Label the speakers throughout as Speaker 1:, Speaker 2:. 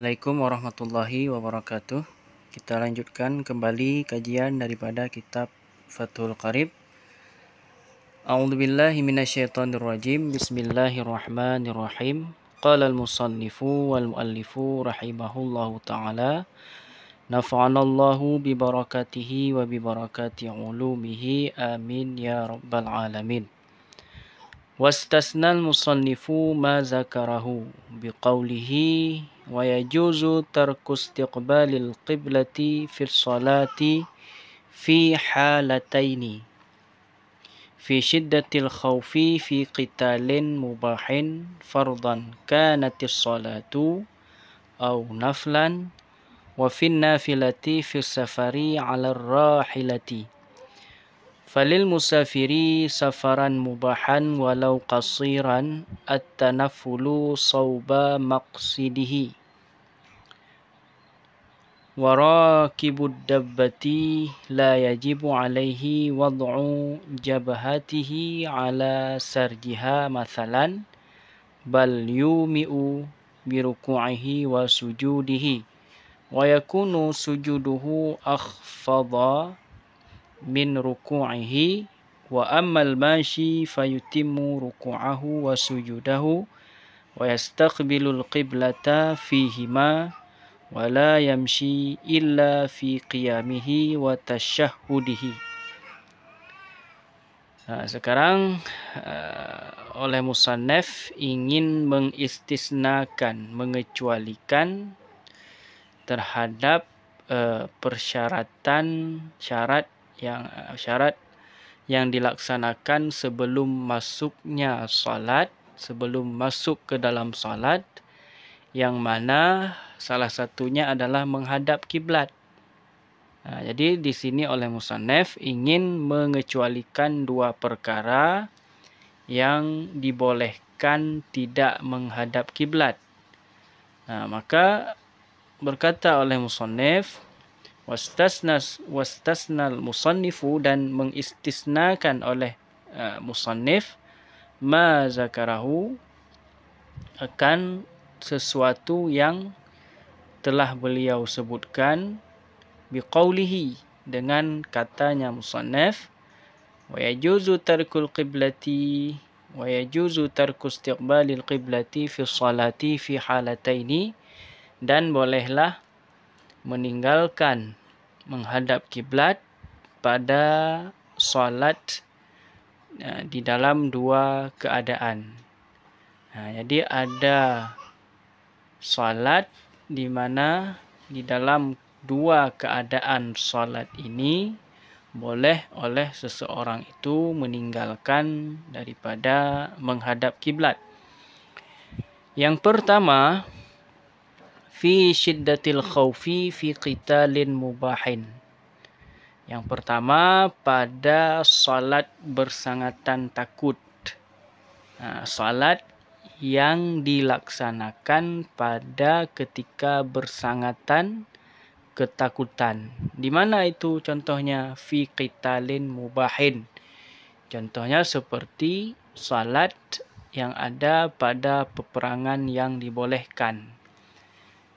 Speaker 1: Assalamualaikum warahmatullahi wabarakatuh. Kita lanjutkan kembali kajian daripada kitab Fathul Qarib. A'udzubillahi minasyaitonirrajim. Bismillahirrahmanirrahim. Qala al-musannifu wal muallifu rahimahullahu ta'ala. Nafa'anallahu bi barakatihi wa bi barakati ulumihi. Amin ya rabbal alamin. Wastasnal musannifu ma zakarahu biqaulihi wa yajuzu tarku istiqbalil qiblati fi sholati fi halataini fi shiddatil khawfi fi qitalin mubahin fardan kanatis sholatu aw naflan wa fin nafilati fi safari ala rahilati falil musafiri safaran mubahan walau qasiran at-tanaffulu sawba maqsidihi wa rakibud dabbati la yajibu alaihi wad'u jabhatihi ala sarjiha mathalan bal yumi'u biruku'ihi wa sujudihi wa yakunu sujuduhu akhfadha min ruku'ihi wa ammal mashi fayutimmu ruku'ahu wa sujudahu wa yastaqbilul qiblata fihima wa la yamshi illa fi qiyamihi wa tashahhudihi. Sekarang oleh musannaf ingin mengistisnakan, mengecualikan terhadap syarat yang dilaksanakan sebelum masuknya salat, sebelum masuk ke dalam salat, yang mana salah satunya adalah menghadap kiblat. Jadi di sini oleh musannaf ingin mengecualikan dua perkara yang dibolehkan tidak menghadap kiblat. Maka berkata oleh musannaf, wastasnal musannifu, dan mengistisnakan oleh musannif ma zakarahu, akan sesuatu yang telah beliau sebutkan, biqaulihi, dengan katanya musannaf, wa yajuzu tarkul qiblati wa yajuzu tarku istiqbalil qiblati fi sholati fi halataini, dan bolehlah meninggalkan menghadap kiblat pada salat di dalam dua keadaan. Jadi ada salat di mana di dalam dua keadaan salat ini boleh oleh seseorang itu meninggalkan daripada menghadap kiblat. Yang pertama, fi syiddatil khawfi fi qitalin mubahin. Yang pertama, pada salat bersangatan takut. Salat yang dilaksanakan pada ketika bersangatan ketakutan. Di mana itu contohnya? Fi qitalin mubahin. Contohnya seperti salat yang ada pada peperangan yang dibolehkan.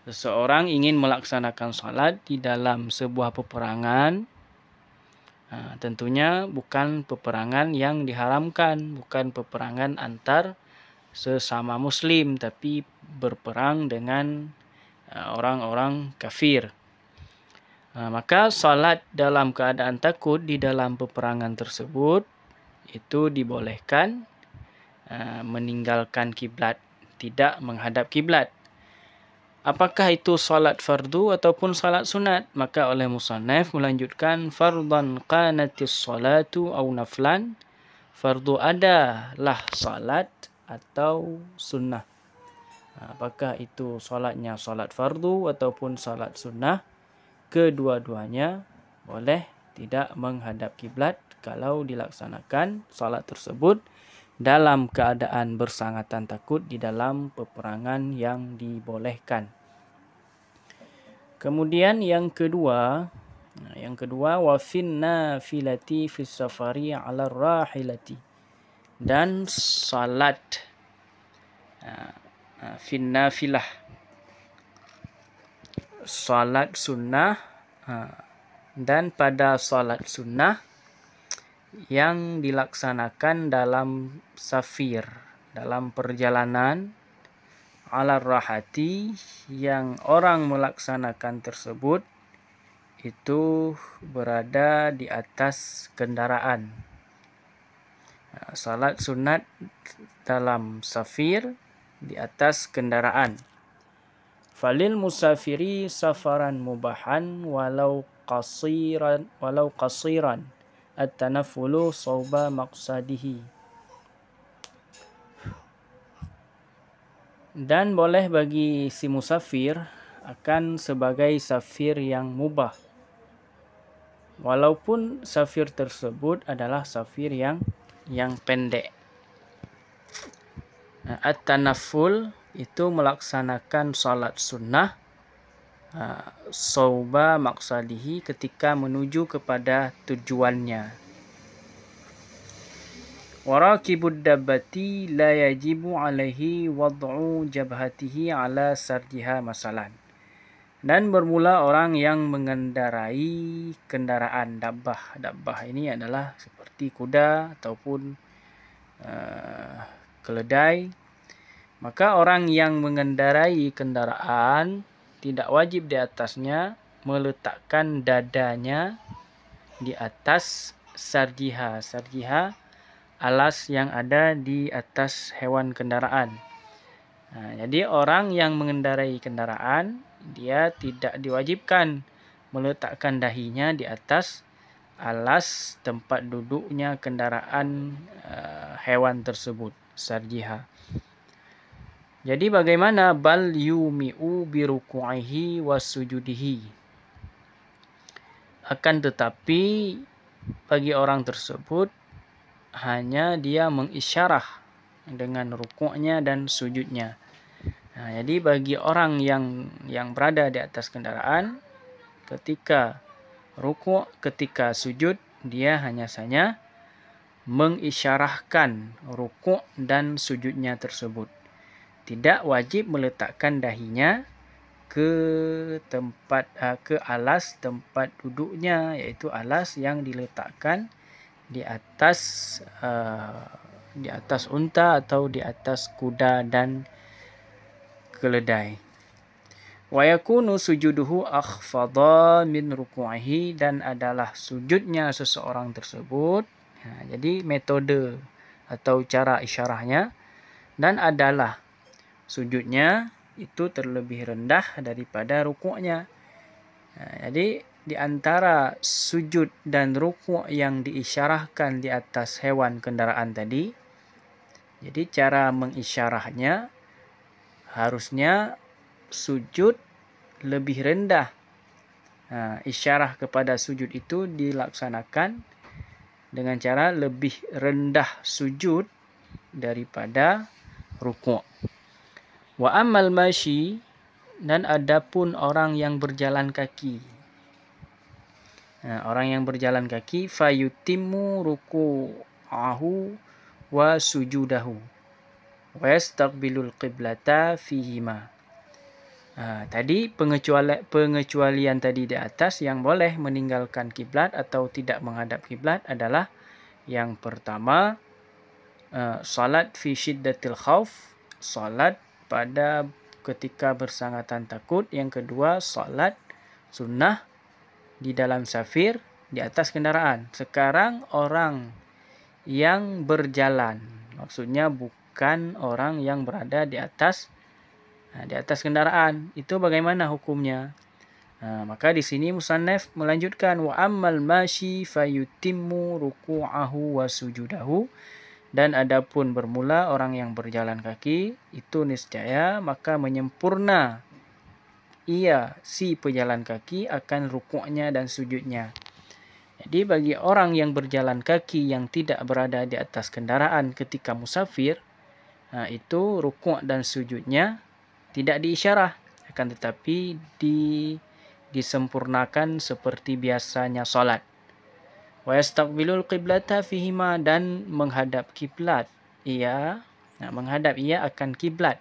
Speaker 1: Seseorang ingin melaksanakan salat di dalam sebuah peperangan, tentunya bukan peperangan yang diharamkan, bukan peperangan antar sesama muslim, tapi berperang dengan orang-orang kafir. Maka salat dalam keadaan takut di dalam peperangan tersebut itu dibolehkan meninggalkan kiblat, tidak menghadap kiblat. Apakah itu salat fardu ataupun salat sunat? Maka oleh musannaf melanjutkan, fardan qanatis salatu aw naflan. Fardu adalah salat atau sunnah. Apakah itu salatnya salat fardu ataupun salat sunnah? Kedua-duanya boleh tidak menghadap kiblat kalau dilaksanakan salat tersebut dalam keadaan bersangatan takut di dalam peperangan yang dibolehkan. Kemudian yang kedua wa fin nafilati fi safari ala rahilati, dan salat fin nafilah salat sunnah, dan pada salat sunnah yang dilaksanakan dalam safir, dalam perjalanan, ala rahati, yang orang melaksanakan tersebut itu berada di atas kendaraan. Salat sunat dalam safir di atas kendaraan. Falil musafiri safaran mubahan walau qasiran at-tanaffulu sauba maqsadihi. Dan boleh bagi si musafir akan sebagai safir yang mubah, walaupun safir tersebut adalah safir yang pendek. At-tanafful itu melaksanakan salat sunnah sauba maqsadihi, ketika menuju kepada tujuannya. Warakibud dabbati la yajibu alaihi wad'u jabhatihi ala sarjiha masalan. Dan bermula orang yang mengendarai kendaraan dabbah. Dabbah ini adalah seperti kuda ataupun keledai. Maka orang yang mengendarai kendaraan tidak wajib di atasnya meletakkan dadanya di atas sarjiha. Sarjiha, alas yang ada di atas hewan kendaraan. Jadi orang yang mengendarai kendaraan, dia tidak diwajibkan meletakkan dahinya di atas alas tempat duduknya kendaraan hewan tersebut, sarjiha. Jadi bagaimana? Bal yumi'u biruku'ihi wasujudihi. Akan tetapi bagi orang tersebut hanya dia mengisyarah dengan rukuknya dan sujudnya. Jadi bagi orang yang berada di atas kendaraan, ketika rukuk, ketika sujud, dia hanya saja mengisyarahkan rukuk dan sujudnya tersebut. Tidak wajib meletakkan dahinya ke tempat ke alas tempat duduknya, yaitu alas yang diletakkan di atas unta atau di atas kuda dan keledai. Wa yakunu sujuduhu akhfadha min ruku'ihi, dan adalah sujudnya seseorang tersebut, jadi metode atau cara isyarahnya, dan adalah sujudnya itu terlebih rendah daripada rukuknya. Jadi di antara sujud dan rukuk yang diisyarahkan di atas hewan kendaraan tadi, jadi cara mengisyarahnya harusnya sujud lebih rendah. Isyarah kepada sujud itu dilaksanakan dengan cara lebih rendah sujud daripada rukuk. Wa ammal mashi, dan adapun orang yang berjalan kaki. Orang yang berjalan kaki, fayutimmu ruku'ahu wa sujudahu wa yastaqbilul qiblata fihima. Tadi pengecualian tadi di atas yang boleh meninggalkan kiblat atau tidak menghadap kiblat adalah yang pertama, salat fi syiddatil khauf, salat pada ketika bersangatan takut. Yang kedua, salat sunnah di dalam safir di atas kendaraan. Sekarang orang yang berjalan, maksudnya bukan orang yang berada di atas kendaraan, itu bagaimana hukumnya? Maka di sini musannaf melanjutkan, wa ammal mashi fayutimmu ruku'ahu wa sujudahu, dan adapun bermula orang yang berjalan kaki, itu niscaya maka menyempurna ia si pejalan kaki akan rukuknya dan sujudnya. Jadi bagi orang yang berjalan kaki yang tidak berada di atas kendaraan ketika musafir, itu rukuk dan sujudnya tidak diisyarah, akan tetapi disempurnakan seperti biasanya salat. Wa yastaqbilul qiblata fihima, dan menghadap kiblat menghadap ia akan kiblat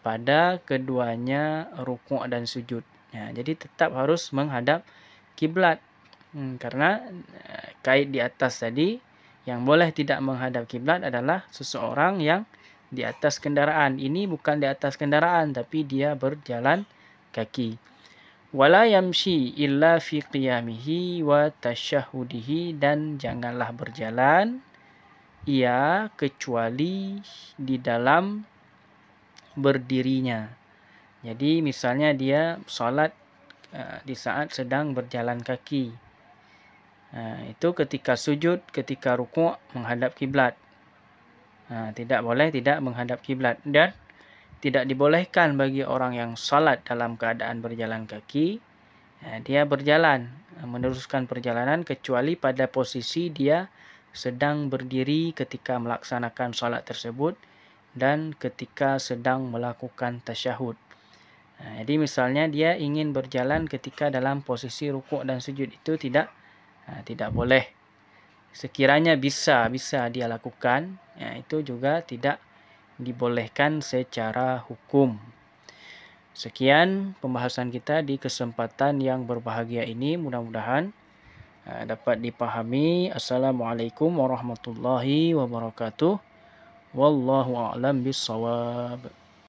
Speaker 1: pada keduanya rukuk dan sujud. Ya, jadi tetap harus menghadap kiblat. Karena kait di atas tadi, yang boleh tidak menghadap kiblat adalah seseorang yang di atas kendaraan. Ini bukan di atas kendaraan, tapi dia berjalan kaki. Wala yamshi illa fi qiyamihi wa tasyahudihi, dan janganlah berjalan ia kecuali di dalam berdirinya. Jadi misalnya dia solat di saat sedang berjalan kaki. Itu ketika sujud, ketika rukuk menghadap kiblat. Tidak boleh tidak menghadap kiblat, dan tidak dibolehkan bagi orang yang salat dalam keadaan berjalan kaki, dia berjalan, meneruskan perjalanan kecuali pada posisi dia sedang berdiri ketika melaksanakan salat tersebut dan ketika sedang melakukan tasyahud. Jadi misalnya dia ingin berjalan ketika dalam posisi rukuk dan sujud, itu tidak boleh. Sekiranya bisa dia lakukan, itu juga tidak dibolehkan secara hukum. Sekian pembahasan kita di kesempatan yang berbahagia ini, mudah-mudahan dapat dipahami. Assalamualaikum warahmatullahi wabarakatuh. Wallahu a'lam bishawab.